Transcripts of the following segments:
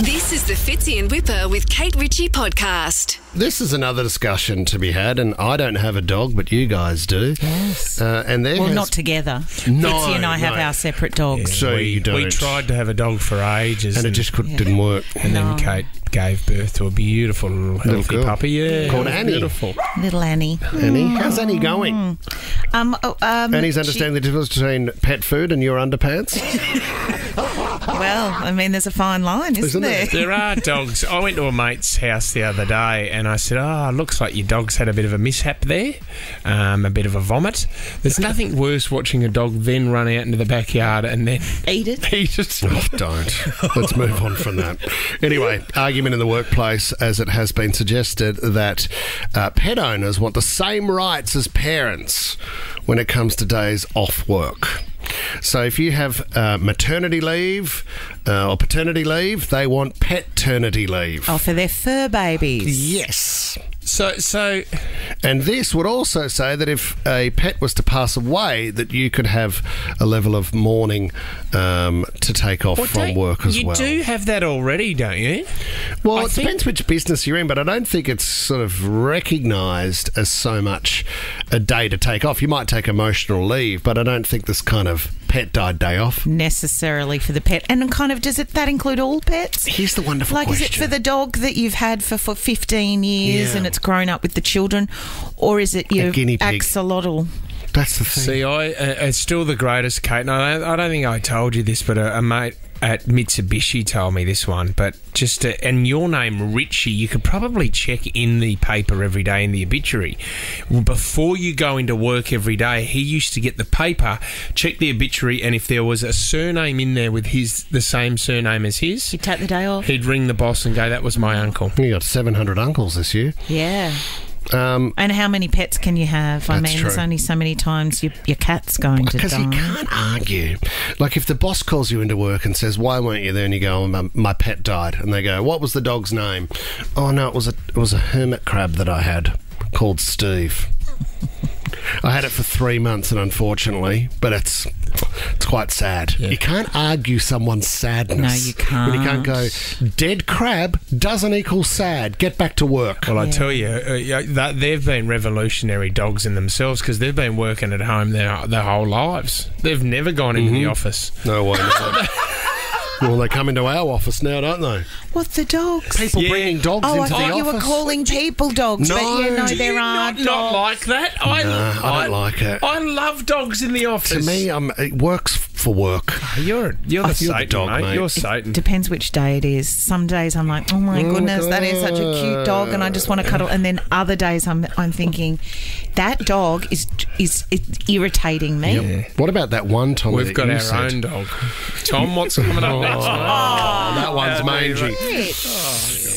This is the Fitzy and Whipper with Kate Ritchie podcast. This is another discussion to be had, and I don't have a dog, but you guys do. Yes. Not together. No, Fitzy and I have our separate dogs. So you don't. We tried to have a dog for ages. And it just didn't work. And then Kate gave birth to a beautiful little healthy girl. puppy. Yeah, Called Annie. Beautiful. Little Annie. Annie? How's Annie going? Annie's understanding the difference between pet food and your underpants? Well, I mean, there's a fine line, isn't there? There are dogs. I went to a mate's house the other day and I said, looks like your dog's had a bit of a mishap there, a bit of a vomit. There's nothing worse watching a dog then run out into the backyard and then Eat it. Oh, don't. Let's move on from that. Anyway, argument in the workplace, as it has been suggested, that pet owners want the same rights as parents when it comes to days off work. So if you have maternity leave or paternity leave, they want pet-ternity leave. Oh, for their fur babies. Yes. So, and this would also say that if a pet was to pass away, that you could have a level of mourning to take off from work as well. You do have that already, don't you? Well, it depends which business you're in, but I don't think it's sort of recognised as so much a day to take off. You might take emotional leave, but I don't think this kind of pet died day off Necessarily for the pet. And kind of, does that include all pets? Here's the wonderful question. Is it for the dog that you've had for 15 years and it's grown up with the children, or is it your guinea pig axolotl? That's the thing. See, it's still the greatest, Kate. And I don't think I told you this, but a mate at Mitsubishi told me this one. But and your name, Richie, you could probably check in the paper every day in the obituary. Before you go into work every day, he used to get the paper, check the obituary, and if there was a surname in there with the same surname as his, He'd take the day off. He'd ring the boss and go, "That was my uncle." You got 700 uncles this year. Yeah. And how many pets can you have? I mean, true. there's only so many times your cat's going to die. Because you can't argue. Like if the boss calls you into work and says, "Why weren't you there?" and you go, my pet died. And they go, "What was the dog's name?" "Oh, no, it was a hermit crab that I had called Steve." I had it for 3 months, and unfortunately, but it's quite sad. Yeah. You can't argue someone's sadness. No, you can't. You can't go, "Dead crab doesn't equal sad. Get back to work." Well, I tell you, they've been revolutionary dogs in themselves because they've been working at home their whole lives. They've never gone into the office. No way. No. Well, they come into our office now, don't they? What, the dogs? People bringing dogs into the office. I thought you were calling people dogs. No. But there are dogs. Not like that. I don't like it. I love dogs in the office. To me, it works for work. You're the Satan, dog, mate. You're Satan. Depends which day it is. Some days I'm like, oh my goodness, that is such a cute dog, and I just want to cuddle. And then other days I'm thinking, that dog is irritating me. Yep. What about that one, Tom? We've got our own dog. Tom, what's coming up next? That one's mangy.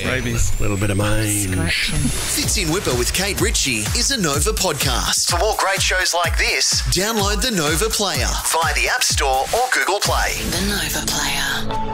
Rabies. A little bit of mange. Fitzy and Whipper with Kate Ritchie is a Nova podcast. For more great shows like this, download the Nova Player via the App Store or Google Play. The Nova Player.